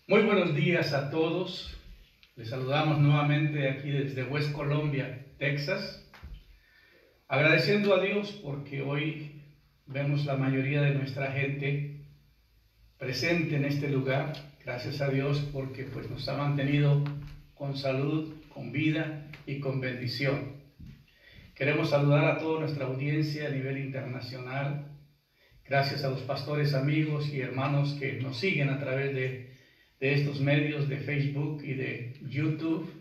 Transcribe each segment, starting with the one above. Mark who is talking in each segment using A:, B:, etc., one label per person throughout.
A: Muy buenos días a todos. Les saludamos nuevamente aquí desde West Columbia, Texas. Agradeciendo a Dios porque hoy vemos la mayoría de nuestra gente presente en este lugar. Gracias a Dios porque nos ha mantenido con salud, con vida y con bendición. Queremos saludar a toda nuestra audiencia a nivel internacional. Gracias a los pastores, amigos y hermanos que nos siguen a través de estos medios de Facebook y de YouTube.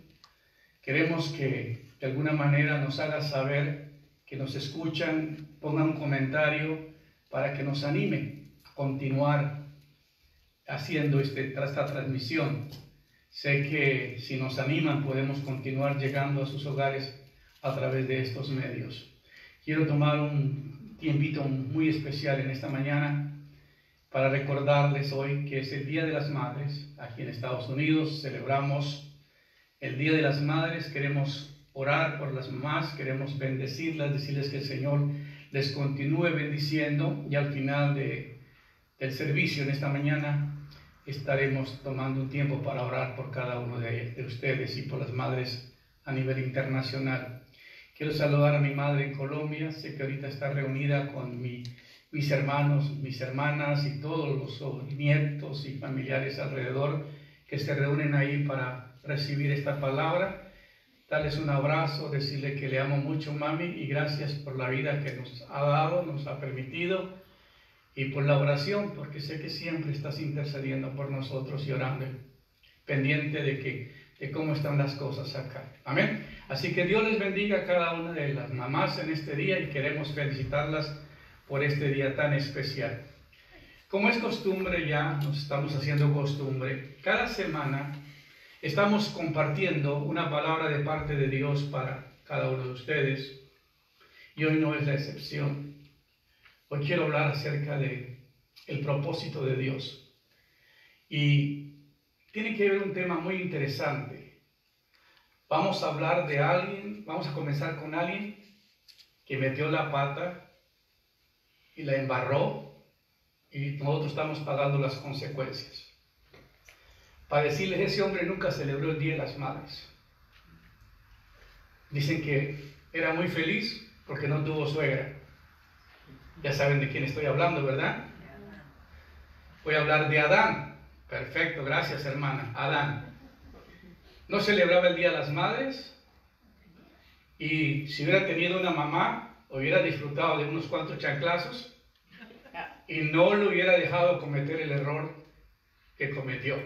A: Queremos que de alguna manera nos haga saber que nos escuchan, pongan un comentario para que nos anime a continuar haciendo esta transmisión. Sé que si nos animan podemos continuar llegando a sus hogares a través de estos medios. Quiero tomar un tiempito muy especial en esta mañana para recordarles hoy que es el Día de las Madres. Aquí en Estados Unidos celebramos el Día de las Madres. Queremos orar por las mamás, queremos bendecirlas, decirles que el Señor les continúe bendiciendo, y al final del servicio en esta mañana estaremos tomando un tiempo para orar por cada uno de ustedes y por las madres a nivel internacional. Quiero saludar a mi madre en Colombia. Sé que ahorita está reunida con mis hermanos, mis hermanas y todos los nietos y familiares alrededor que se reúnen ahí para recibir esta palabra. Darles un abrazo, decirle que le amo mucho, mami, y gracias por la vida que nos ha dado, nos ha permitido, y por la oración, porque sé que siempre estás intercediendo por nosotros y orando, pendiente de cómo están las cosas acá. Amén. Así que Dios les bendiga a cada una de las mamás en este día y queremos felicitarlas por este día tan especial. Como es costumbre, ya nos estamos haciendo costumbre, cada semana estamos compartiendo una palabra de parte de Dios para cada uno de ustedes, y hoy no es la excepción. Hoy quiero hablar acerca de el propósito de Dios, y tiene que ver un tema muy interesante. Vamos a hablar de alguien, vamos a comenzar con alguien que metió la pata y la embarró, y nosotros estamos pagando las consecuencias. Para decirles, ese hombre nunca celebró el Día de las Madres. Dicen que era muy feliz porque no tuvo suegra. Ya saben de quién estoy hablando, ¿verdad? Voy a hablar de Adán. Perfecto, gracias, hermana. Adán no celebraba el Día de las Madres, y si hubiera tenido una mamá, hubiera disfrutado de unos cuantos chanclazos y no le hubiera dejado cometer el error que cometió.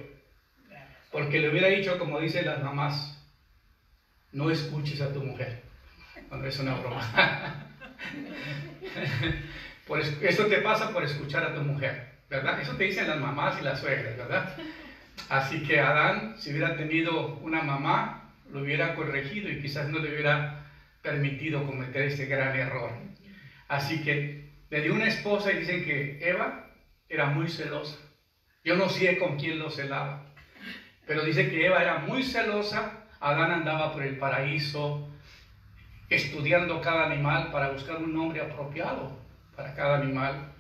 A: Porque le hubiera dicho, como dicen las mamás, no escuches a tu mujer. Cuando es una broma. Eso te pasa por escuchar a tu mujer, ¿verdad? Eso te dicen las mamás y las suegras, ¿verdad? Así que Adán, si hubiera tenido una mamá, lo hubiera corregido y quizás no le hubiera permitido cometer ese gran error. Así que le dio una esposa, y dicen que Eva era muy celosa. Yo no sé con quién lo celaba, pero dice que Eva era muy celosa. Adán andaba por el paraíso estudiando cada animal para buscar un nombre apropiado para cada animal.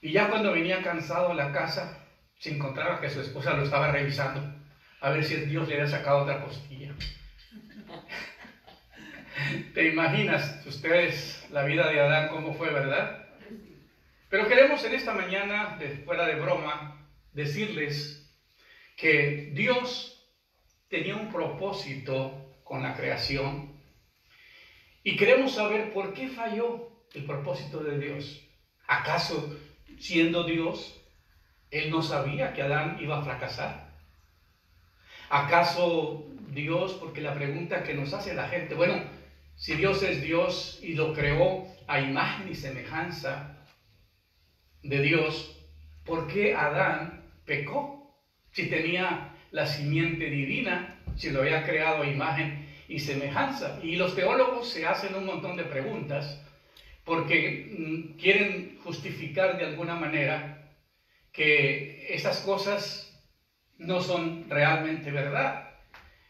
A: Y ya cuando venía cansado a la casa, se encontraba que su esposa lo estaba revisando a ver si Dios le había sacado otra costilla. ¿Te imaginas ustedes la vida de Adán cómo fue, verdad? Pero queremos en esta mañana, fuera de broma, decirles que Dios tenía un propósito con la creación, y queremos saber por qué falló el propósito de Dios. ¿Acaso, siendo Dios, Él no sabía que Adán iba a fracasar? ¿Acaso Dios, porque la pregunta que nos hace la gente, bueno, si Dios es Dios y lo creó a imagen y semejanza de Dios, ¿por qué Adán pecó? Si tenía la simiente divina, si lo había creado a imagen y semejanza. Y los teólogos se hacen un montón de preguntas porque quieren justificar de alguna manera que esas cosas no son realmente verdad.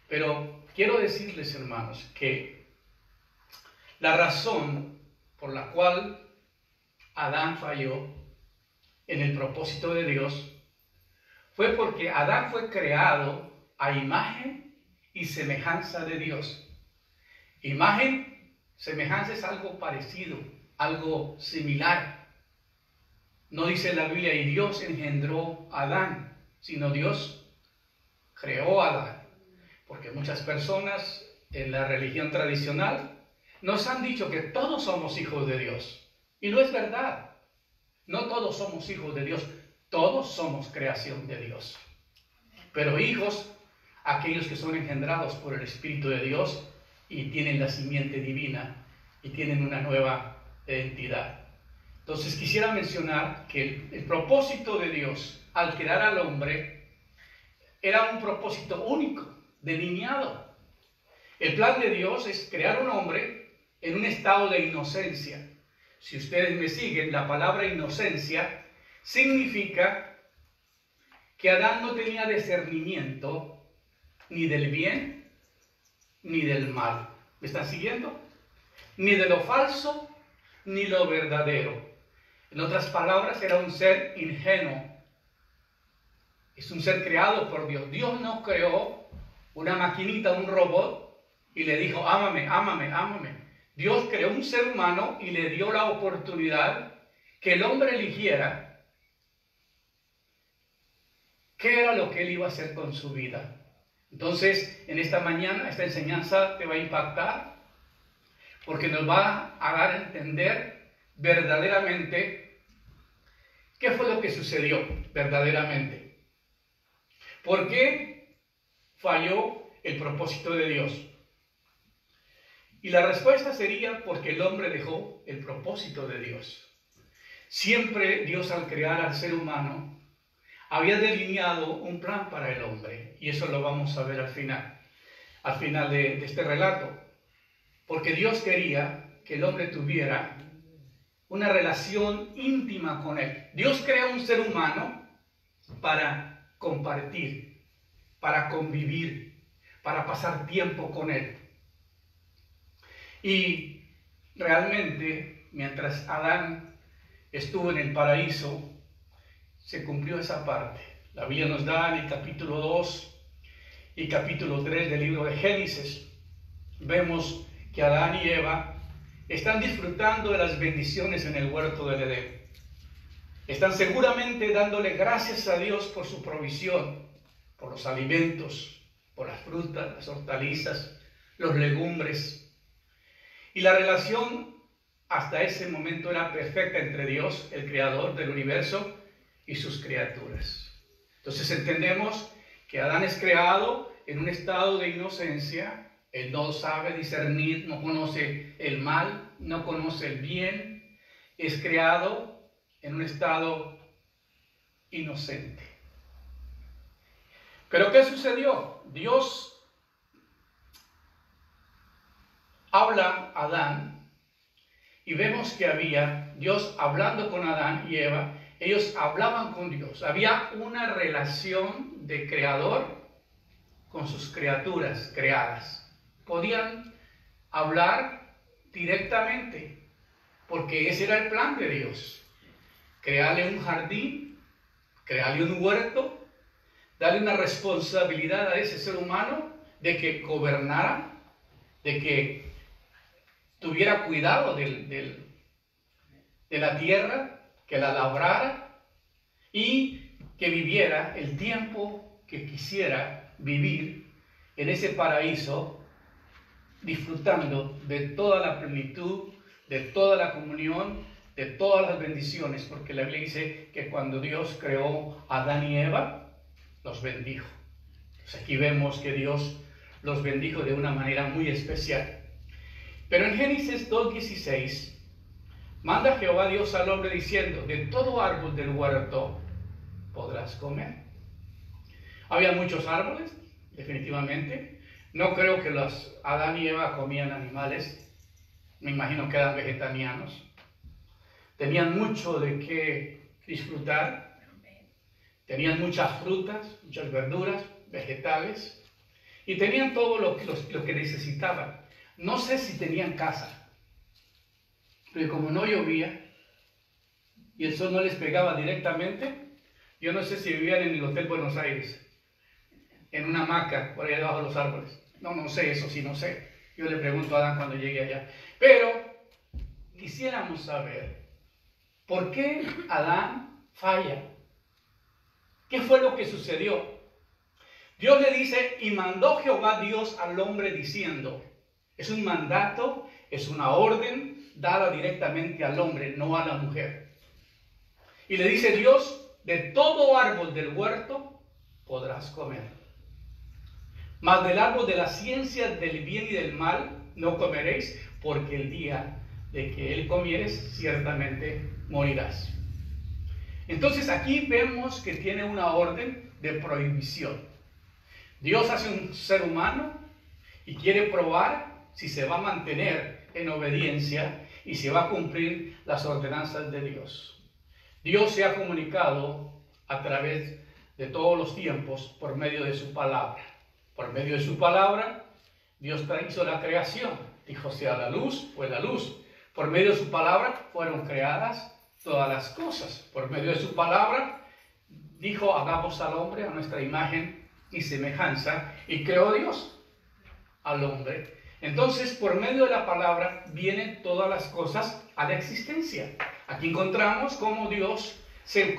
A: Pero quiero decirles, hermanos, que la razón por la cual Adán falló en el propósito de Dios fue porque Adán fue creado a imagen y semejanza de Dios. Imagen, semejanza es algo parecido, algo similar. No dice la Biblia, y Dios engendró a Adán, sino Dios creó a Adán. Porque muchas personas en la religión tradicional nos han dicho que todos somos hijos de Dios. Y no es verdad. No todos somos hijos de Dios. Todos somos creación de Dios. Pero hijos, aquellos que son engendrados por el Espíritu de Dios y tienen la simiente divina y tienen una nueva identidad. Entonces quisiera mencionar que el propósito de Dios al crear al hombre era un propósito único, delineado. El plan de Dios es crear un hombre en un estado de inocencia. Si ustedes me siguen, la palabra inocencia significa que Adán no tenía discernimiento ni del bien ni del mal. ¿Me están siguiendo? Ni de lo falso ni lo verdadero. En otras palabras, era un ser ingenuo. Es un ser creado por Dios. Dios no creó una maquinita, un robot, y le dijo, ámame, ámame, ámame. Dios creó un ser humano y le dio la oportunidad que el hombre eligiera qué era lo que él iba a hacer con su vida. Entonces, en esta mañana, esta enseñanza te va a impactar porque nos va a dar a entender verdaderamente qué fue lo que sucedió verdaderamente. ¿Por qué falló el propósito de Dios? Y la respuesta sería porque el hombre dejó el propósito de Dios. Siempre Dios, al crear al ser humano, había delineado un plan para el hombre. Y eso lo vamos a ver al final de este relato. Porque Dios quería que el hombre tuviera una relación íntima con Él. Dios crea un ser humano para compartir, para convivir, para pasar tiempo con Él. Y realmente, mientras Adán estuvo en el paraíso, se cumplió esa parte. La Biblia nos da en el capítulo 2 y capítulo 3 del libro de Génesis. Vemos que Adán y Eva están disfrutando de las bendiciones en el huerto del Edén. Están seguramente dándole gracias a Dios por su provisión, por los alimentos, por las frutas, las hortalizas, los legumbres. Y la relación hasta ese momento era perfecta entre Dios, el creador del universo, y sus criaturas. Entonces entendemos que Adán es creado en un estado de inocencia. Él no sabe discernir, no conoce el mal, no conoce el bien. Es creado en un estado inocente. Pero ¿qué sucedió? Dios habla a Adán y vemos que había Dios hablando con Adán y Eva. Ellos hablaban con Dios. Había una relación de creador con sus criaturas creadas. Podían hablar directamente porque ese era el plan de Dios. Crearle un jardín, crearle un huerto, darle una responsabilidad a ese ser humano de que gobernara, de que tuviera cuidado de la tierra, que la labrara y que viviera el tiempo que quisiera vivir en ese paraíso, disfrutando de toda la plenitud, de toda la comunión, de todas las bendiciones, porque la Biblia dice que cuando Dios creó a Adán y Eva, los bendijo. Entonces aquí vemos que Dios los bendijo de una manera muy especial. Pero en Génesis 2:16, manda Jehová Dios al hombre diciendo, de todo árbol del huerto podrás comer. Había muchos árboles, definitivamente. No creo que los Adán y Eva comían animales. Me imagino que eran vegetarianos. Tenían mucho de qué disfrutar. Tenían muchas frutas, muchas verduras, vegetales. Y tenían todo lo que necesitaban. No sé si tenían casa. Pero como no llovía y el sol no les pegaba directamente, Yo no sé si vivían en el Hotel Buenos Aires, en una hamaca por ahí debajo de los árboles. No sé, eso sí, no sé. Yo le pregunto a Adán cuando llegue allá. Pero quisiéramos saber, ¿por qué Adán falla? ¿Qué fue lo que sucedió? Dios le dice, y mandó Jehová Dios al hombre diciendo, es un mandato, es una orden dada directamente al hombre, no a la mujer. Y le dice Dios, de todo árbol del huerto podrás comer, mas del árbol de la ciencia del bien y del mal no comeréis, porque el día de que él comieres, ciertamente morirás. Entonces aquí vemos que tiene una orden de prohibición. Dios hace un ser humano y quiere probar si se va a mantener en obediencia y si va a cumplir las ordenanzas de Dios. Dios se ha comunicado a través de todos los tiempos por medio de su palabra. Por medio de su palabra, Dios hizo la creación. Dijo, sea la luz, fue la luz. Por medio de su palabra fueron creadas todas las cosas. Por medio de su palabra, dijo, hagamos al hombre a nuestra imagen y semejanza, y creó Dios al hombre. Entonces, por medio de la palabra vienen todas las cosas a la existencia. Aquí encontramos cómo Dios se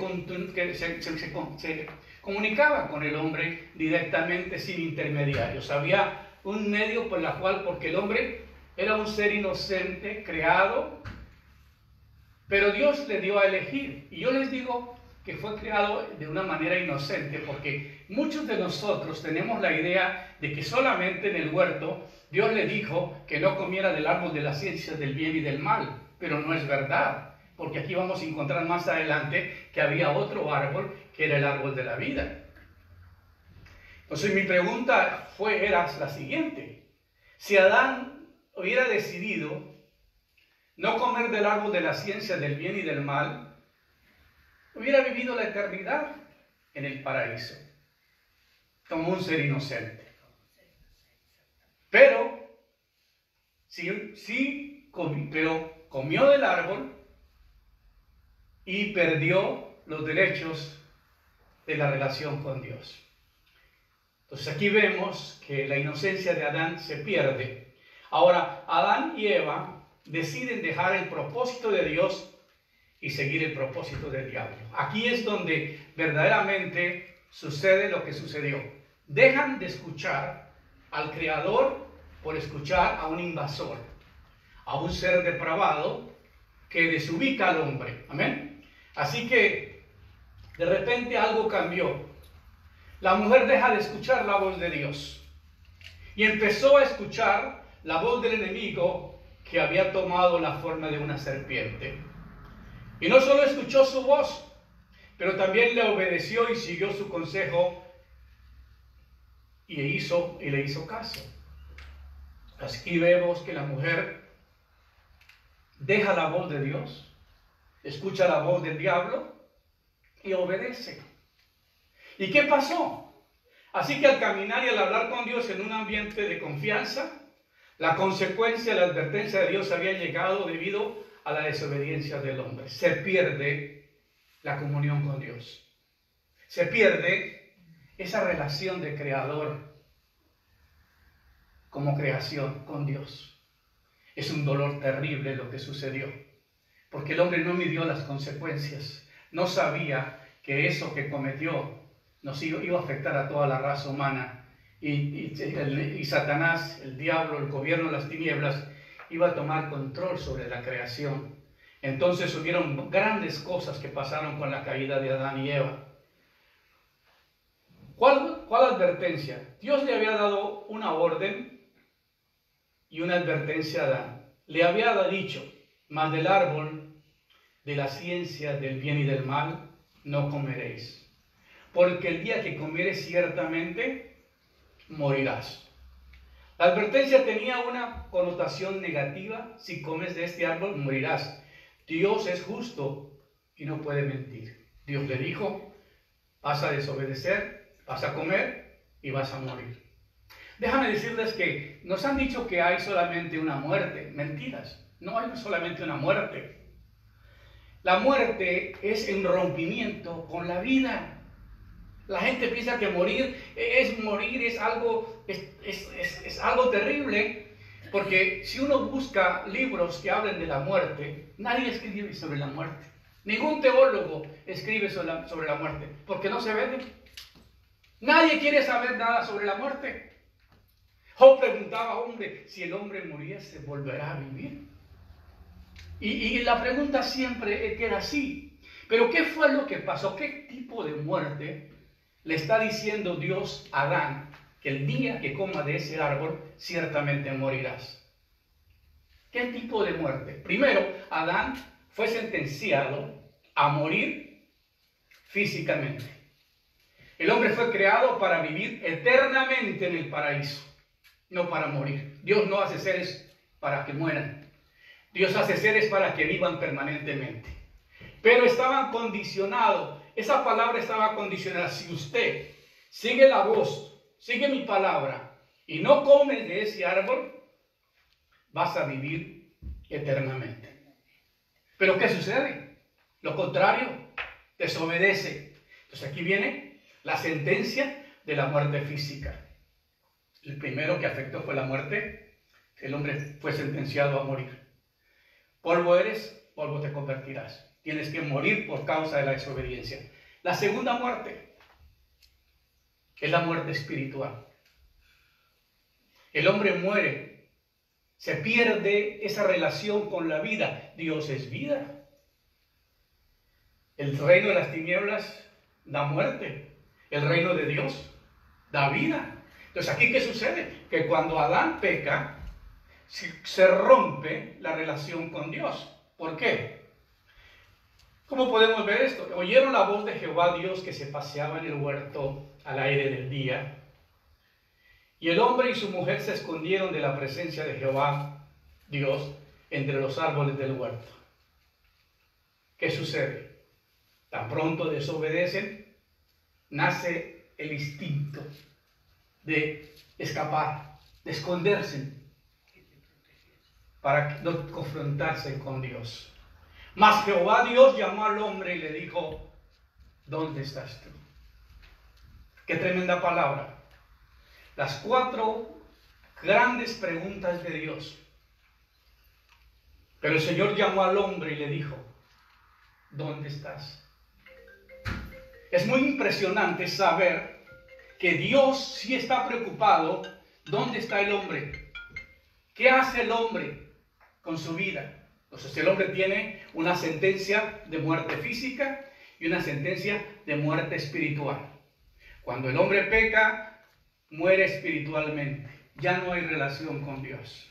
A: comunicaba con el hombre directamente, sin intermediarios. Había un medio por la cual, porque el hombre era un ser inocente, creado, pero Dios le dio a elegir. Y yo les digo que fue creado de una manera inocente, porque muchos de nosotros tenemos la idea de que solamente en el huerto Dios le dijo que no comiera del árbol de la ciencia del bien y del mal, pero no es verdad, porque aquí vamos a encontrar más adelante que había otro árbol que era el árbol de la vida. Entonces mi pregunta era la siguiente: si Adán hubiera decidido no comer del árbol de la ciencia del bien y del mal, hubiera vivido la eternidad en el paraíso, como un ser inocente. Pero comió del árbol y perdió los derechos de la relación con Dios. Entonces aquí vemos que la inocencia de Adán se pierde. Ahora, Adán y Eva deciden dejar el propósito de Dios y seguir el propósito del diablo. Aquí es donde verdaderamente sucede lo que sucedió. Dejan de escuchar al Creador por escuchar a un invasor, a un ser depravado que desubica al hombre. Amén. Así que de repente algo cambió. La mujer deja de escuchar la voz de Dios y empezó a escuchar la voz del enemigo, que había tomado la forma de una serpiente. Y no solo escuchó su voz, pero también le obedeció y siguió su consejo y le hizo caso. Así vemos que la mujer deja la voz de Dios, escucha la voz del diablo y obedece. ¿Y qué pasó? Así que al caminar y al hablar con Dios en un ambiente de confianza, la consecuencia, la advertencia de Dios había llegado debido a la desobediencia del hombre. Se pierde la comunión con Dios. Se pierde esa relación de creador como creación con Dios. Es un dolor terrible lo que sucedió, porque el hombre no midió las consecuencias. No sabía que eso que cometió nos iba a afectar a toda la raza humana. Y Satanás, el diablo, el gobierno de las tinieblas, iba a tomar control sobre la creación. Entonces hubieron grandes cosas que pasaron con la caída de Adán y Eva. ¿Cuál advertencia? Dios le había dado una orden y una advertencia a Adán. Le había dicho, mas del árbol de la ciencia del bien y del mal no comeréis, porque el día que comieres ciertamente morirás. La advertencia tenía una connotación negativa: si comes de este árbol morirás. Dios es justo y no puede mentir. Dios le dijo, vas a desobedecer, vas a comer y vas a morir. Déjame decirles que nos han dicho que hay solamente una muerte. Mentiras, no hay solamente una muerte. La muerte es un rompimiento con la vida. La gente piensa que morir es algo, es algo terrible, porque si uno busca libros que hablen de la muerte, nadie escribe sobre la muerte. Ningún teólogo escribe sobre la muerte, porque no se vende. Nadie quiere saber nada sobre la muerte. Job preguntaba, hombre, si el hombre muriese, ¿volverá a vivir? Y la pregunta siempre queda así. Pero ¿qué fue lo que pasó? ¿Qué tipo de muerte le está diciendo Dios a Adán? Que el día que coma de ese árbol, ciertamente morirás. ¿Qué tipo de muerte? Primero, Adán fue sentenciado a morir físicamente. El hombre fue creado para vivir eternamente en el paraíso, no para morir. Dios no hace seres para que mueran. Dios hace seres para que vivan permanentemente. Pero estaban condicionados. Esa palabra estaba condicionada. Si usted sigue la voz, sigue mi palabra y no comes de ese árbol, vas a vivir eternamente. Pero ¿qué sucede? Lo contrario, desobedece. Entonces aquí viene la sentencia de la muerte física. El primero que afectó fue la muerte. El hombre fue sentenciado a morir. Polvo eres, polvo te convertirás. Tienes que morir por causa de la desobediencia. La segunda muerte es la muerte espiritual. El hombre muere, se pierde esa relación con la vida. Dios es vida. El reino de las tinieblas da muerte. El reino de Dios da vida. Entonces, ¿aquí qué sucede? Que cuando Adán peca, se rompe la relación con Dios. ¿Por qué? ¿Cómo podemos ver esto? Oyeron la voz de Jehová Dios que se paseaba en el huerto al aire del día. Y el hombre y su mujer se escondieron de la presencia de Jehová Dios entre los árboles del huerto. ¿Qué sucede? Tan pronto desobedecen, nace el instinto de escapar, de esconderse, para no confrontarse con Dios. Mas Jehová Dios llamó al hombre y le dijo, ¿dónde estás tú? Qué tremenda palabra. Las 4 grandes preguntas de Dios. Pero el Señor llamó al hombre y le dijo, ¿dónde estás? Es muy impresionante saber que Dios sí está preocupado. ¿Dónde está el hombre? ¿Qué hace el hombre con su vida? Entonces el hombre tiene una sentencia de muerte física y una sentencia de muerte espiritual. Cuando el hombre peca, muere espiritualmente. Ya no hay relación con Dios.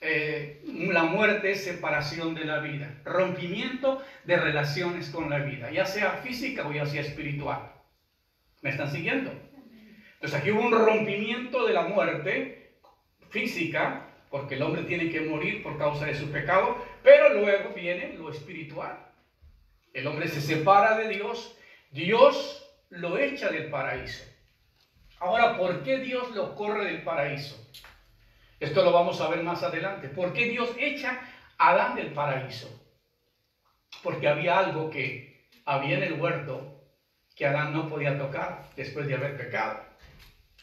A: La muerte es separación de la vida, rompimiento de relaciones con la vida, ya sea física o ya sea espiritual. ¿Me están siguiendo? Entonces aquí hubo un rompimiento de la muerte física, porque el hombre tiene que morir por causa de su pecado, pero luego viene lo espiritual. El hombre se separa de Dios, Dios lo echa del paraíso. Ahora, ¿por qué Dios lo corre del paraíso? Esto lo vamos a ver más adelante. ¿Por qué Dios echa a Adán del paraíso? Porque había algo que había en el huerto que Adán no podía tocar después de haber pecado.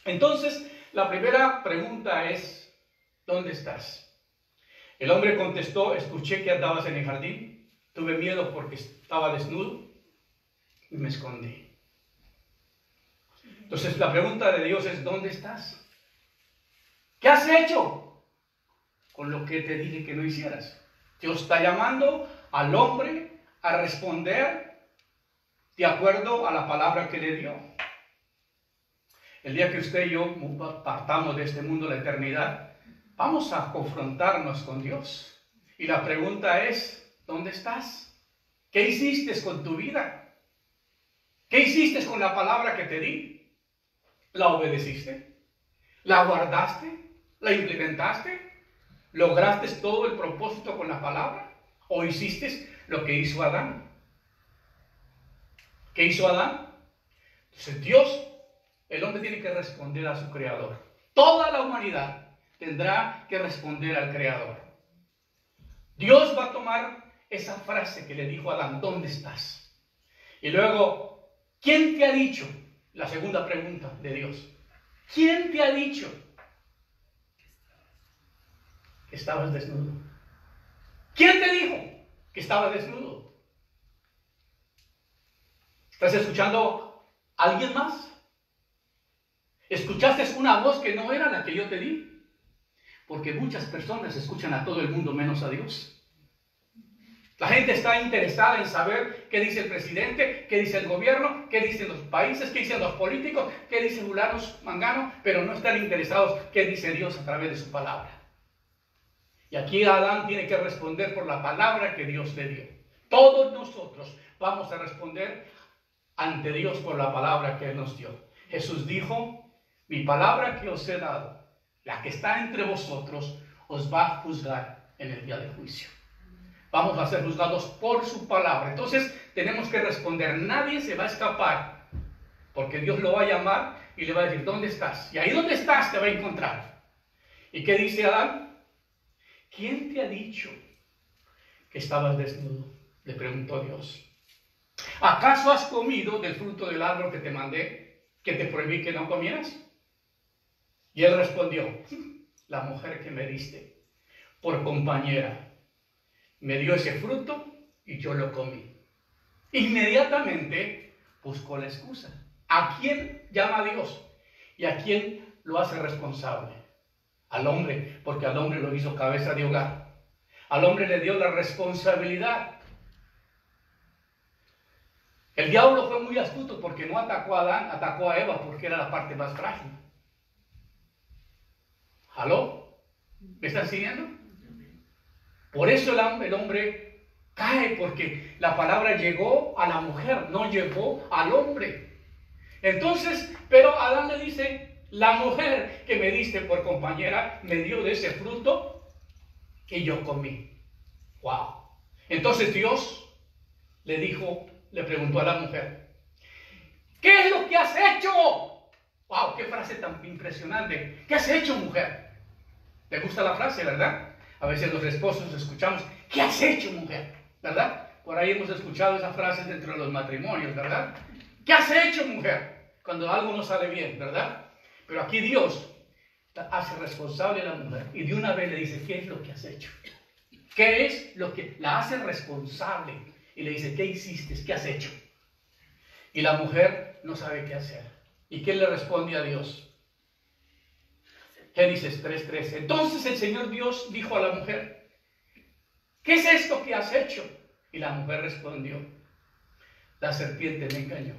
A: Entonces, la primera pregunta es, ¿dónde estás? El hombre contestó, escuché que andabas en el jardín, tuve miedo porque estaba desnudo y me escondí. Entonces, la pregunta de Dios es, ¿dónde estás? ¿Qué has hecho con lo que te dije que no hicieras? Dios está llamando al hombre a responder de acuerdo a la palabra que le dio. El día que usted y yo partamos de este mundo, la eternidad, vamos a confrontarnos con Dios. Y la pregunta es, ¿dónde estás? ¿Qué hiciste con tu vida? ¿Qué hiciste con la palabra que te di? ¿La obedeciste? ¿La guardaste? ¿La implementaste? ¿Lograste todo el propósito con la palabra? ¿O hiciste lo que hizo Adán? ¿Qué hizo Adán? Entonces Dios, el hombre tiene que responder a su Creador. Toda la humanidad tendrá que responder al Creador. Dios va a tomar esa frase que le dijo a Adán, ¿dónde estás? Y luego, ¿quién te ha dicho? La segunda pregunta de Dios. ¿Quién te ha dicho que estabas desnudo? ¿Quién te dijo que estabas desnudo? ¿Estás escuchando a alguien más? ¿Escuchaste una voz que no era la que yo te di? Porque muchas personas escuchan a todo el mundo menos a Dios. La gente está interesada en saber qué dice el presidente, qué dice el gobierno, qué dicen los países, qué dicen los políticos, qué dicen fulanos, mangano, pero no están interesados qué dice Dios a través de su palabra. Y aquí Adán tiene que responder por la palabra que Dios le dio. Todos nosotros vamos a responder ante Dios por la palabra que Él nos dio. Jesús dijo, mi palabra que os he dado, la que está entre vosotros, os va a juzgar en el día del juicio. Vamos a ser juzgados por su palabra. Entonces tenemos que responder. Nadie se va a escapar, porque Dios lo va a llamar y le va a decir, ¿dónde estás? Y ahí donde estás te va a encontrar. ¿Y qué dice Adán? ¿Quién te ha dicho que estabas desnudo? Le preguntó Dios. ¿Acaso has comido del fruto del árbol que te mandé, que te prohibí que no comieras? Y él respondió, la mujer que me diste por compañera me dio ese fruto y yo lo comí. Inmediatamente buscó la excusa. ¿A quién llama a Dios? ¿Y a quién lo hace responsable? Al hombre, porque al hombre lo hizo cabeza de hogar. Al hombre le dio la responsabilidad. El diablo fue muy astuto porque no atacó a Adán, atacó a Eva porque era la parte más frágil. ¿Aló? ¿Me están siguiendo? Por eso el hombre cae, porque la palabra llegó a la mujer, no llegó al hombre. Entonces, pero Adán le dice, la mujer que me diste por compañera me dio de ese fruto y yo comí. ¡Wow! Entonces Dios le preguntó a la mujer, ¿qué es lo que has hecho? ¡Wow! ¡Qué frase tan impresionante! ¿Qué has hecho, mujer? ¿Te gusta la frase, verdad? A veces los esposos escuchamos, ¿qué has hecho, mujer? ¿Verdad? Por ahí hemos escuchado esa frase dentro de los matrimonios, ¿verdad? ¿Qué has hecho, mujer? Cuando algo no sale bien, ¿verdad? Pero aquí Dios hace responsable a la mujer y de una vez le dice, ¿qué es lo que has hecho? ¿Qué es lo que la hace responsable? Y le dice, ¿qué hiciste? ¿Qué has hecho? Y la mujer no sabe qué hacer. ¿Y qué le responde a Dios? Génesis 3:13. Entonces el Señor Dios dijo a la mujer, ¿qué es esto que has hecho? Y la mujer respondió, la serpiente me engañó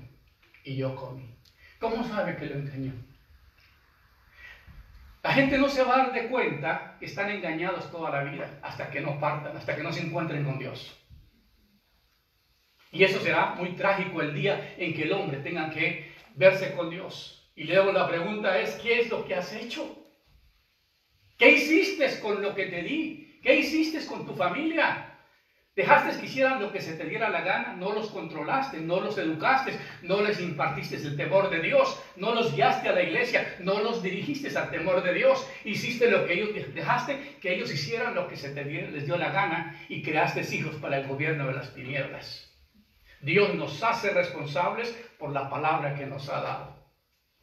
A: y yo comí. ¿Cómo sabe que lo engañó? La gente no se va a dar de cuenta que están engañados toda la vida hasta que no partan, hasta que no se encuentren con Dios. Y eso será muy trágico el día en que el hombre tenga que verse con Dios. Y luego la pregunta es, ¿qué es lo que has hecho? ¿Qué hiciste con lo que te di? ¿Qué hiciste con tu familia? ¿Dejaste que hicieran lo que se te diera la gana? ¿No los controlaste? ¿No los educaste? ¿No les impartiste el temor de Dios? ¿No los guiaste a la iglesia? ¿No los dirigiste al temor de Dios? ¿Hiciste lo que ellos, dejaste que ellos hicieran lo que les dio la gana y creaste hijos para el gobierno de las tinieblas? Dios nos hace responsables por la palabra que nos ha dado.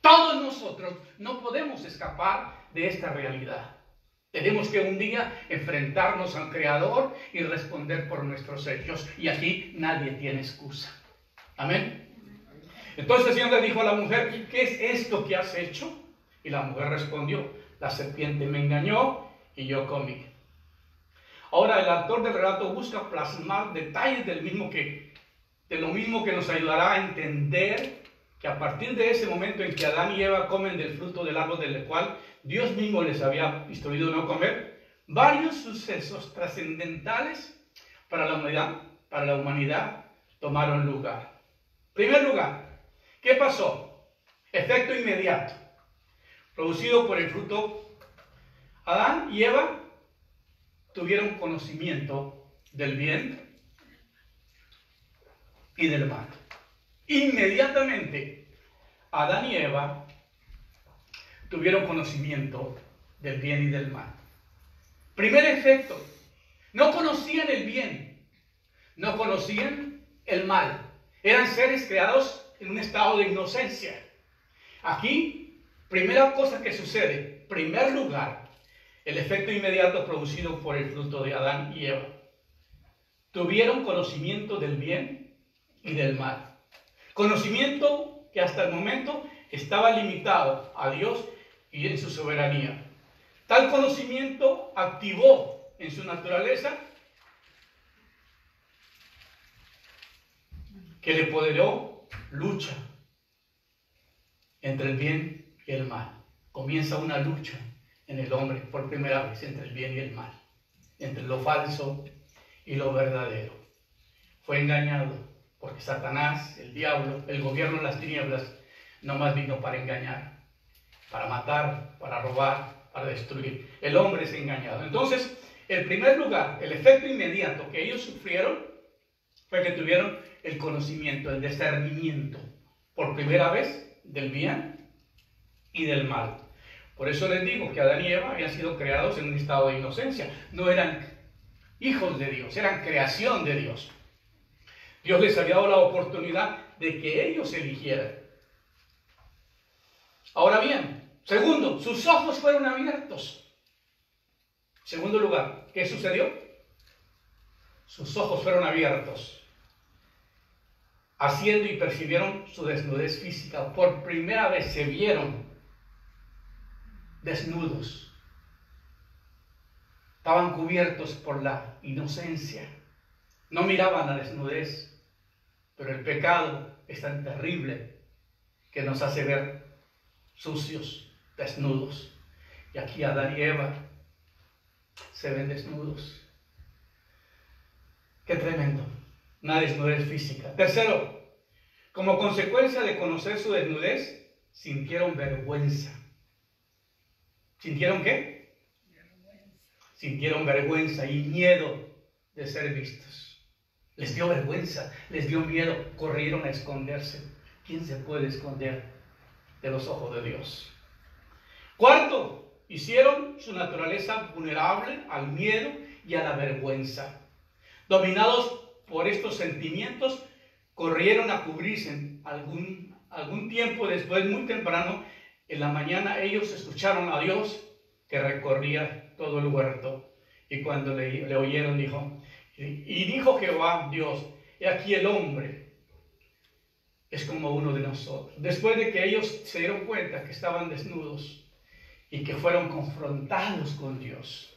A: Todos nosotros no podemos escapar de esta realidad. Tenemos que un día enfrentarnos al Creador y responder por nuestros hechos. Y aquí nadie tiene excusa. Amén. Entonces el Señor le dijo a la mujer, ¿qué es esto que has hecho? Y la mujer respondió, la serpiente me engañó y yo comí. Ahora el autor del relato busca plasmar detalles de lo mismo que nos ayudará a entender que a partir de ese momento en que Adán y Eva comen del fruto del árbol del cual Dios mismo les había instruido no comer, varios sucesos trascendentales para la humanidad tomaron lugar. En primer lugar, ¿qué pasó? Efecto inmediato, producido por el fruto. Adán y Eva tuvieron conocimiento del bien y del mal. Inmediatamente, Adán y Eva tuvieron conocimiento del bien y del mal. Primer efecto, no conocían el bien, no conocían el mal. Eran seres creados en un estado de inocencia. Aquí, primera cosa que sucede, primer lugar, el efecto inmediato producido por el fruto de Adán y Eva. Tuvieron conocimiento del bien y del mal. Conocimiento que hasta el momento estaba limitado a Dios y en su soberanía. Tal conocimiento activó en su naturaleza que le apoderó lucha entre el bien y el mal. Comienza una lucha en el hombre por primera vez entre el bien y el mal, entre lo falso y lo verdadero. Fue engañado porque Satanás, el diablo, el gobierno de las tinieblas, no más vino para engañar, para matar, para robar, para destruir. El hombre es engañado. Entonces, en primer lugar, el efecto inmediato que ellos sufrieron fue que tuvieron el conocimiento, el discernimiento, por primera vez, del bien y del mal. Por eso les digo que Adán y Eva habían sido creados en un estado de inocencia. No eran hijos de Dios, eran creación de Dios. Dios les había dado la oportunidad de que ellos eligieran. Ahora bien, segundo, sus ojos fueron abiertos. Segundo lugar, ¿qué sucedió? Sus ojos fueron abiertos, haciendo y percibieron su desnudez física. Por primera vez se vieron desnudos. Estaban cubiertos por la inocencia. No miraban la desnudez. Pero el pecado es tan terrible que nos hace ver sucios, desnudos. Y aquí Adán y Eva se ven desnudos. Qué tremendo. Una desnudez física. Tercero, como consecuencia de conocer su desnudez, sintieron vergüenza. ¿Sintieron qué? Sintieron vergüenza y miedo de ser vistos. Les dio vergüenza, les dio miedo, corrieron a esconderse. ¿Quién se puede esconder de los ojos de Dios? Cuarto, hicieron su naturaleza vulnerable al miedo y a la vergüenza. Dominados por estos sentimientos, corrieron a cubrirse. Algún tiempo después, muy temprano, en la mañana, ellos escucharon a Dios que recorría todo el huerto. Y cuando le oyeron, dijo Jehová Dios, he aquí el hombre es como uno de nosotros. Después de que ellos se dieron cuenta que estaban desnudos y que fueron confrontados con Dios,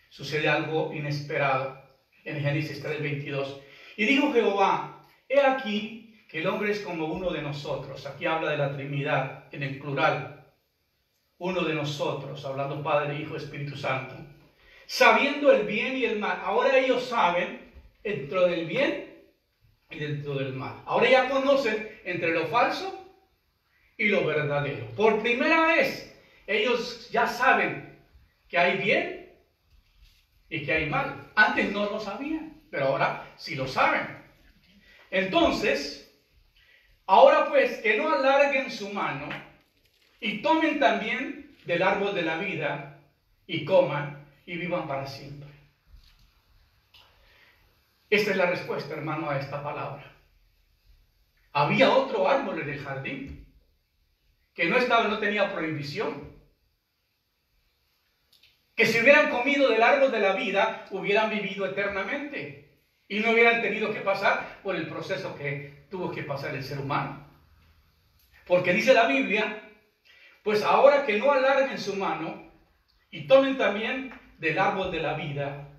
A: sucede algo inesperado en Génesis 3:22. Y dijo Jehová, he aquí que el hombre es como uno de nosotros. Aquí habla de la Trinidad en el plural. Uno de nosotros, hablando Padre, Hijo, Espíritu Santo. Sabiendo el bien y el mal. Ahora ellos saben dentro del bien y dentro del mal. Ahora ya conocen entre lo falso y lo verdadero. Por primera vez ellos ya saben que hay bien y que hay mal. Antes no lo sabían, pero ahora sí lo saben. Entonces, ahora pues que no alarguen su mano y tomen también del árbol de la vida y coman y vivan para siempre. Esta es la respuesta, hermano, a esta palabra. Había otro árbol en el jardín que no tenía prohibición. Que si hubieran comido del árbol de la vida, hubieran vivido eternamente y no hubieran tenido que pasar por el proceso que tuvo que pasar el ser humano. Porque dice la Biblia, pues ahora que no alarguen su mano y tomen también del árbol de la vida,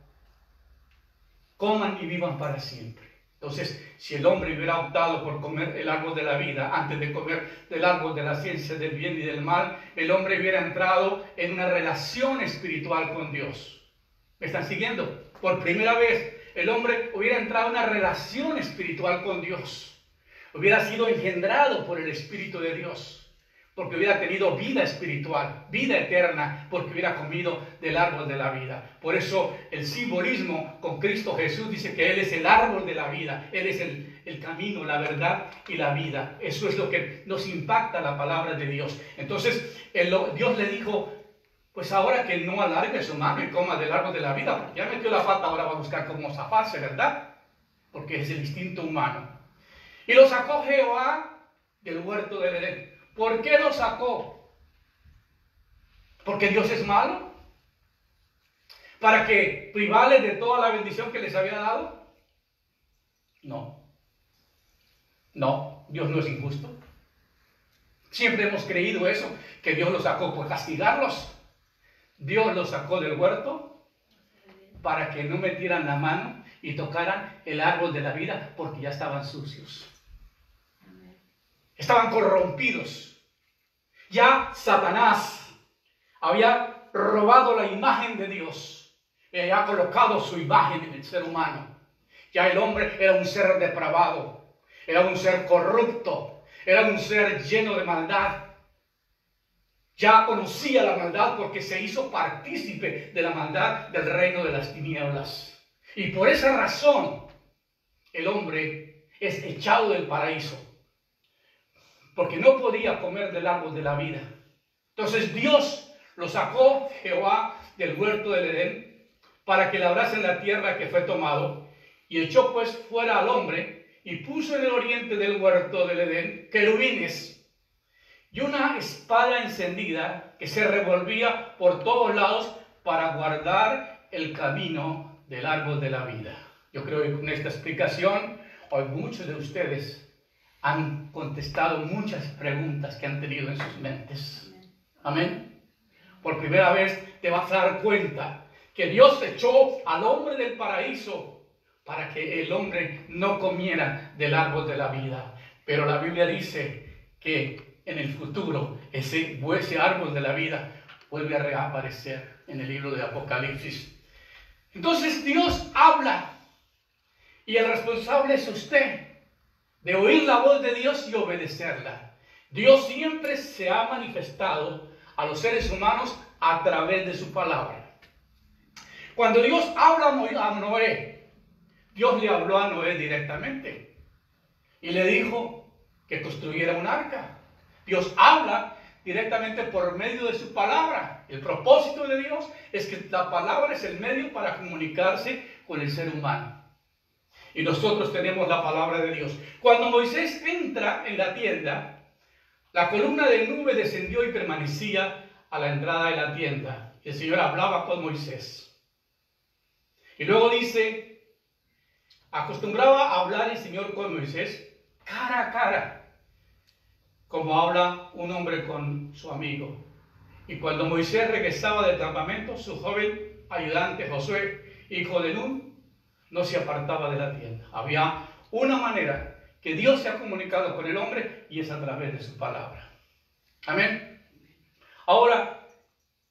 A: coman y vivan para siempre. Entonces, si el hombre hubiera optado por comer el árbol de la vida antes de comer del árbol de la ciencia del bien y del mal, el hombre hubiera entrado en una relación espiritual con Dios. ¿Me están siguiendo? Por primera vez, el hombre hubiera entrado en una relación espiritual con Dios. Hubiera sido engendrado por el Espíritu de Dios. Porque hubiera tenido vida espiritual, vida eterna, porque hubiera comido del árbol de la vida. Por eso el simbolismo con Cristo Jesús dice que Él es el árbol de la vida, Él es el camino, la verdad y la vida. Eso es lo que nos impacta la palabra de Dios. Entonces Dios le dijo, pues ahora que no alargue su mano y coma del árbol de la vida, porque ya metió la pata, ahora va a buscar cómo zafarse, ¿verdad? porque es el instinto humano. Y lo sacó Jehová del huerto del Edén. ¿Por qué lo sacó? ¿Porque Dios es malo? ¿Para que privarles de toda la bendición que les había dado? No. No, Dios no es injusto. Siempre hemos creído eso, que Dios los sacó por castigarlos. Dios los sacó del huerto para que no metieran la mano y tocaran el árbol de la vida, porque ya estaban sucios. Estaban corrompidos. Ya Satanás había robado la imagen de Dios y había colocado su imagen en el ser humano. Ya el hombre era un ser depravado, era un ser corrupto, era un ser lleno de maldad. Ya conocía la maldad porque se hizo partícipe de la maldad del reino de las tinieblas. Y por esa razón el hombre es echado del paraíso, porque no podía comer del árbol de la vida. Entonces Dios lo sacó, Jehová, del huerto del Edén, para que labrase en la tierra que fue tomado, y echó pues fuera al hombre, y puso en el oriente del huerto del Edén querubines, y una espada encendida que se revolvía por todos lados para guardar el camino del árbol de la vida. Yo creo que con esta explicación, hoy muchos de ustedes han contestado muchas preguntas que han tenido en sus mentes. Amén. Por primera vez te vas a dar cuenta que Dios echó al hombre del paraíso para que el hombre no comiera del árbol de la vida. Pero la Biblia dice que en el futuro ese árbol de la vida vuelve a reaparecer en el libro de Apocalipsis. Entonces Dios habla y el responsable es usted de oír la voz de Dios y obedecerla. Dios siempre se ha manifestado a los seres humanos a través de su palabra. Cuando Dios habla a Noé, Dios le habló a Noé directamente y le dijo que construyera un arca. Dios habla directamente por medio de su palabra. El propósito de Dios es que la palabra es el medio para comunicarse con el ser humano. Y nosotros tenemos la palabra de Dios. Cuando Moisés entra en la tienda, la columna de nube descendió y permanecía a la entrada de la tienda. El Señor hablaba con Moisés. Y luego dice, acostumbraba a hablar el Señor con Moisés cara a cara, como habla un hombre con su amigo. Y cuando Moisés regresaba del campamento, su joven ayudante Josué, hijo de Nun, no se apartaba de la tienda. Había una manera que Dios se ha comunicado con el hombre y es a través de su palabra. Amén. Ahora,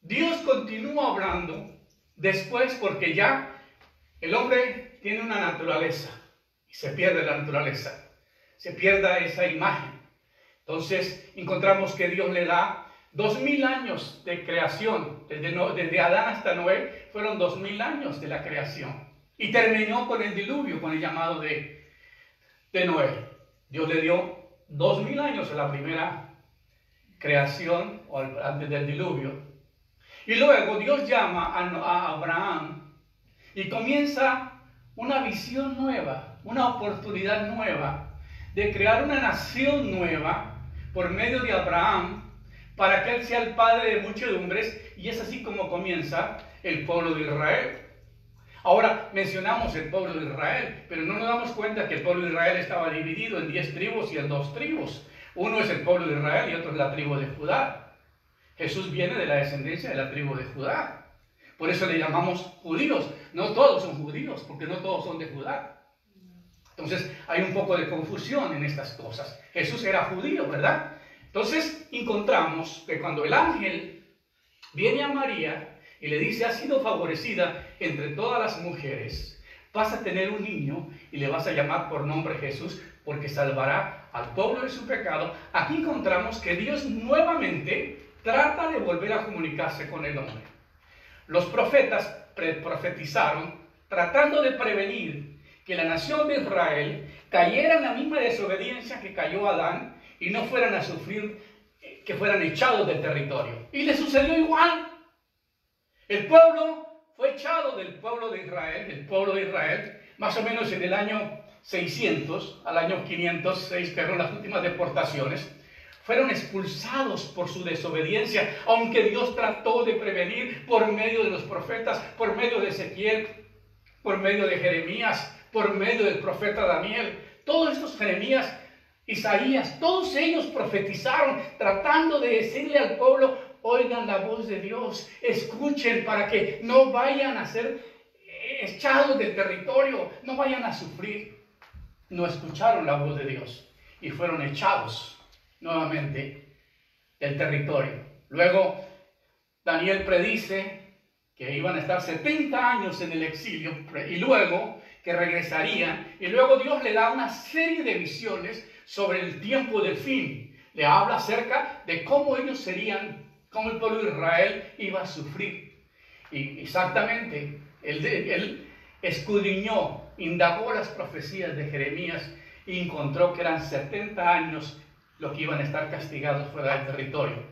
A: Dios continúa hablando después porque ya el hombre tiene una naturaleza y se pierde la naturaleza, se pierde esa imagen. Entonces encontramos que Dios le da 2000 años de creación. Desde Adán hasta Noé fueron 2000 años de la creación. Y terminó con el diluvio, con el llamado de Noé. Dios le dio 2000 años a la primera creación, o antes del diluvio. Y luego Dios llama a Abraham y comienza una visión nueva, una oportunidad nueva de crear una nación nueva por medio de Abraham, para que él sea el padre de muchedumbres, y es así como comienza el pueblo de Israel. Ahora mencionamos el pueblo de Israel, pero no nos damos cuenta que el pueblo de Israel estaba dividido en 10 tribus y en 2 tribus. Uno es el pueblo de Israel y otro es la tribu de Judá. Jesús viene de la descendencia de la tribu de Judá. Por eso le llamamos judíos. No todos son judíos, porque no todos son de Judá. Entonces hay un poco de confusión en estas cosas. Jesús era judío, ¿verdad? Entonces encontramos que cuando el ángel viene a María y le dice, has sido favorecida entre todas las mujeres, vas a tener un niño y le vas a llamar por nombre Jesús, porque salvará al pueblo de su pecado. Aquí encontramos que Dios nuevamente trata de volver a comunicarse con el hombre. Los profetas profetizaron tratando de prevenir que la nación de Israel cayera en la misma desobediencia que cayó Adán y no fueran a sufrir, que fueran echados del territorio. Y le sucedió igual. El pueblo fue echado del pueblo de Israel, más o menos en el año 600 al año 506, que fueron las últimas deportaciones, fueron expulsados por su desobediencia, aunque Dios trató de prevenir por medio de los profetas, por medio de Ezequiel, por medio de Jeremías, por medio del profeta Daniel. Todos estos Jeremías, Isaías, todos ellos profetizaron tratando de decirle al pueblo: oigan la voz de Dios, escuchen para que no vayan a ser echados del territorio, no vayan a sufrir. No escucharon la voz de Dios y fueron echados nuevamente del territorio. Luego Daniel predice que iban a estar 70 años en el exilio y luego que regresarían, y luego Dios le da una serie de visiones sobre el tiempo del fin. Le habla acerca de cómo ellos serían, cómo el pueblo de Israel iba a sufrir. Y exactamente, él escudriñó, indagó las profecías de Jeremías y encontró que eran 70 años los que iban a estar castigados fuera del territorio.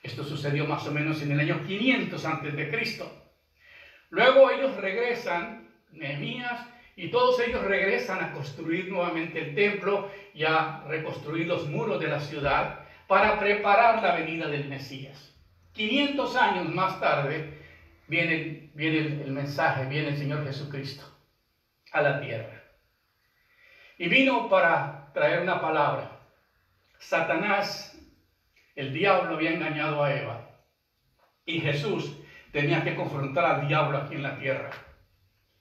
A: Esto sucedió más o menos en el año 500 antes de Cristo. Luego ellos regresan, Nehemías y todos ellos regresan a construir nuevamente el templo y a reconstruir los muros de la ciudad para preparar la venida del Mesías. 500 años más tarde viene el mensaje, viene el Señor Jesucristo a la tierra. Y vino para traer una palabra. Satanás, el diablo, había engañado a Eva. Y Jesús tenía que confrontar al diablo aquí en la tierra.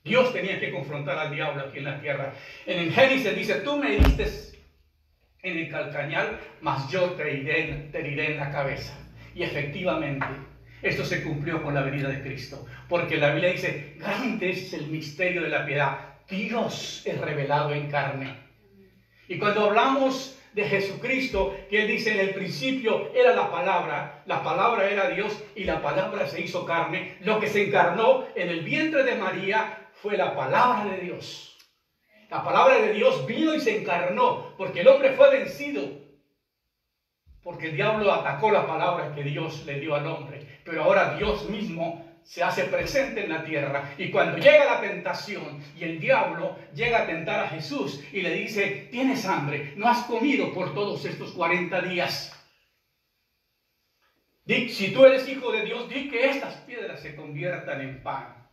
A: Dios tenía que confrontar al diablo aquí en la tierra. En el Génesis dice: tú me heriste en el calcañar, mas yo te heriré en la cabeza. Y efectivamente, esto se cumplió con la venida de Cristo. Porque la Biblia dice: grande es el misterio de la piedad. Dios es revelado en carne. Y cuando hablamos de Jesucristo, que Él dice: en el principio era la palabra era Dios y la palabra se hizo carne. Lo que se encarnó en el vientre de María fue la palabra de Dios. La palabra de Dios vino y se encarnó, porque el hombre fue vencido, porque el diablo atacó la palabra que Dios le dio al hombre. Pero ahora Dios mismo se hace presente en la tierra, y cuando llega la tentación y el diablo llega a tentar a Jesús y le dice: tienes hambre, no has comido por todos estos 40 días. Di, si tú eres hijo de Dios, di que estas piedras se conviertan en pan.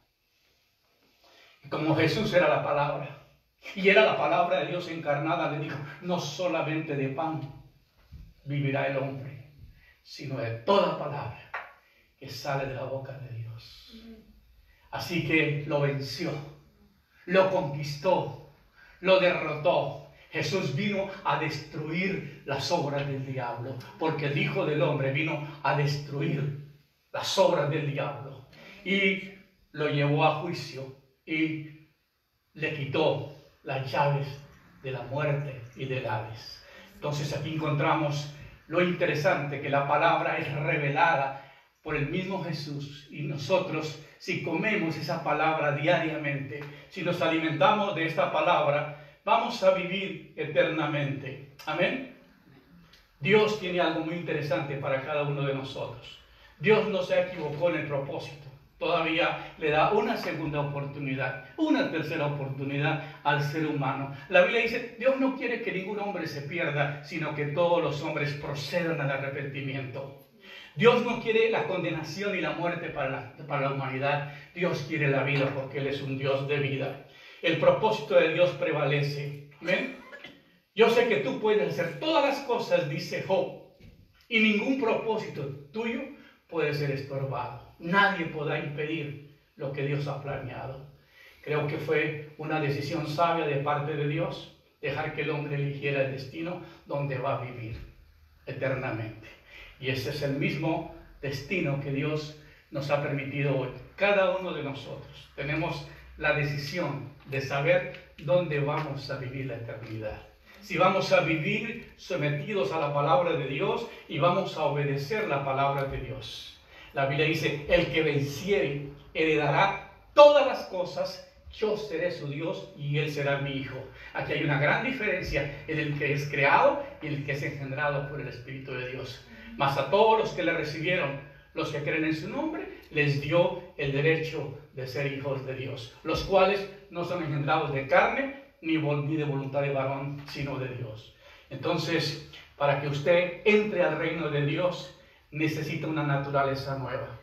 A: Y como Jesús era la palabra, y era la palabra de Dios encarnada, le dijo: no solamente de pan vivirá el hombre, sino de toda palabra que sale de la boca de Dios. Así que lo venció, lo conquistó, lo derrotó. Jesús vino a destruir las obras del diablo, porque el Hijo del Hombre vino a destruir las obras del diablo. Y lo llevó a juicio y le quitó las llaves de la muerte y del Hades. Entonces aquí encontramos lo interesante, que la palabra es revelada por el mismo Jesús, y nosotros, si comemos esa palabra diariamente, si nos alimentamos de esta palabra, vamos a vivir eternamente. Amén. Dios tiene algo muy interesante para cada uno de nosotros. Dios no se equivocó en el propósito. Todavía le da una segunda oportunidad, una tercera oportunidad al ser humano. La Biblia dice: Dios no quiere que ningún hombre se pierda, sino que todos los hombres procedan al arrepentimiento. Dios no quiere la condenación y la muerte para la humanidad. Dios quiere la vida, porque Él es un Dios de vida. El propósito de Dios prevalece. ¿Ven? Yo sé que tú puedes hacer todas las cosas, dice Job, y ningún propósito tuyo puede ser estorbado. Nadie podrá impedir lo que Dios ha planeado. Creo que fue una decisión sabia de parte de Dios, dejar que el hombre eligiera el destino donde va a vivir eternamente. Y ese es el mismo destino que Dios nos ha permitido hoy. Cada uno de nosotros tenemos la decisión de saber dónde vamos a vivir la eternidad. Si vamos a vivir sometidos a la palabra de Dios y vamos a obedecer la palabra de Dios. La Biblia dice: el que venciere heredará todas las cosas, yo seré su Dios y él será mi hijo. Aquí hay una gran diferencia en el que es creado y el que es engendrado por el Espíritu de Dios. Mas a todos los que le recibieron, los que creen en su nombre, les dio el derecho de ser hijos de Dios, los cuales no son engendrados de carne, ni de voluntad de varón, sino de Dios. Entonces, para que usted entre al reino de Dios, necesita una naturaleza nueva.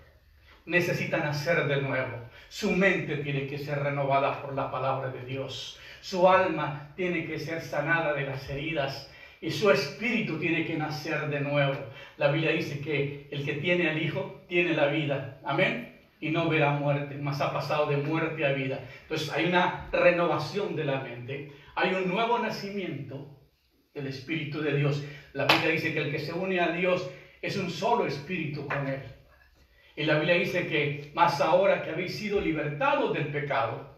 A: Necesita nacer de nuevo. Su mente tiene que ser renovada por la palabra de Dios. Su alma tiene que ser sanada de las heridas. Y su espíritu tiene que nacer de nuevo. La Biblia dice que el que tiene al Hijo tiene la vida. Amén. Y no verá muerte, mas ha pasado de muerte a vida. Entonces hay una renovación de la mente. Hay un nuevo nacimiento del Espíritu de Dios. La Biblia dice que el que se une a Dios es un solo espíritu con Él. Y la Biblia dice que más ahora que habéis sido libertados del pecado,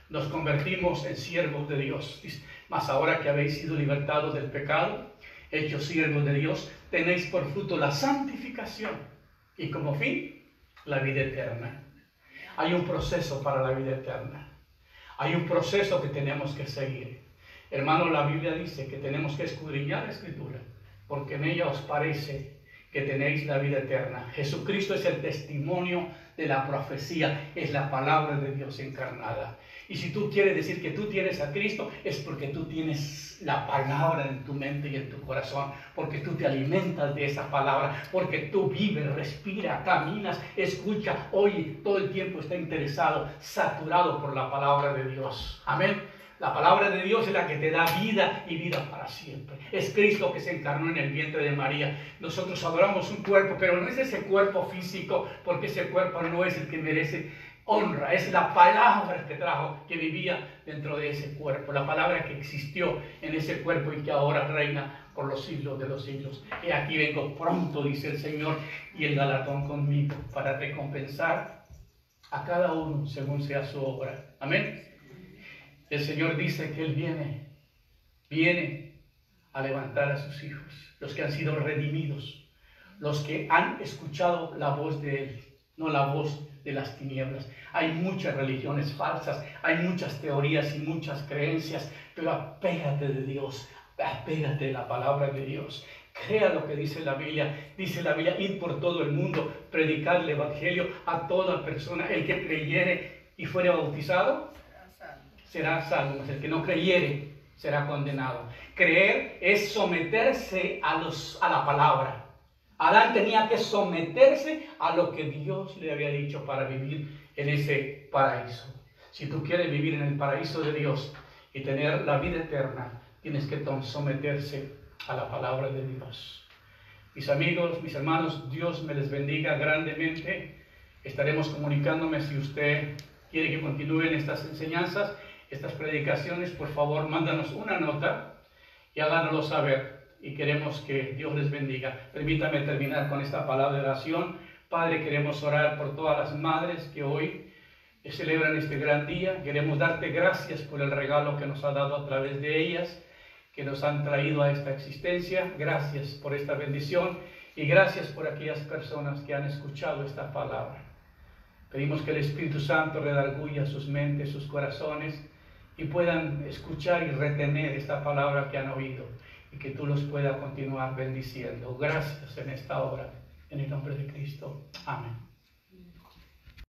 A: nos convertimos en siervos de Dios. Mas ahora que habéis sido libertados del pecado, hechos siervos de Dios, tenéis por fruto la santificación y como fin la vida eterna. Hay un proceso para la vida eterna. Hay un proceso que tenemos que seguir. Hermano, la Biblia dice que tenemos que escudriñar la Escritura, porque en ella os parece que tenéis la vida eterna. Jesucristo es el testimonio de la profecía, es la palabra de Dios encarnada. Y si tú quieres decir que tú tienes a Cristo, es porque tú tienes la palabra en tu mente y en tu corazón, porque tú te alimentas de esa palabra, porque tú vives, respiras, caminas, escuchas, oye, todo el tiempo está interesado, saturado por la palabra de Dios. Amén. La palabra de Dios es la que te da vida y vida para siempre. Es Cristo que se encarnó en el vientre de María. Nosotros adoramos un cuerpo, pero no es ese cuerpo físico, porque ese cuerpo no es el que merece honra. Es la palabra que trajo, que vivía dentro de ese cuerpo. La palabra que existió en ese cuerpo y que ahora reina por los siglos de los siglos. Y aquí vengo pronto, dice el Señor, y el galardón conmigo, para recompensar a cada uno según sea su obra. Amén. El Señor dice que Él viene a levantar a sus hijos, los que han sido redimidos, los que han escuchado la voz de Él, no la voz de las tinieblas. Hay muchas religiones falsas, hay muchas teorías y muchas creencias, pero apégate de Dios, apégate de la palabra de Dios. Crea lo que dice la Biblia. Dice la Biblia, ir por todo el mundo, predicar el Evangelio a toda persona. El que creyere y fuere bautizado será salvo, el que no creyere será condenado. Creer es someterse a la palabra. Adán tenía que someterse a lo que Dios le había dicho para vivir en ese paraíso. Si tú quieres vivir en el paraíso de Dios y tener la vida eterna, tienes que someterse a la palabra de Dios. Mis amigos, mis hermanos, Dios me les bendiga grandemente. Estaremos comunicándome si usted quiere que continúen estas enseñanzas, estas predicaciones. Por favor, mándanos una nota y háganoslo saber. Y queremos que Dios les bendiga. Permítame terminar con esta palabra de oración. Padre, queremos orar por todas las madres que hoy celebran este gran día. Queremos darte gracias por el regalo que nos ha dado a través de ellas, que nos han traído a esta existencia. Gracias por esta bendición y gracias por aquellas personas que han escuchado esta palabra. Pedimos que el Espíritu Santo redarguya sus mentes, sus corazones y puedan escuchar y retener esta palabra que han oído y que tú los puedas continuar bendiciendo. Gracias en esta hora, en el nombre de Cristo. Amén.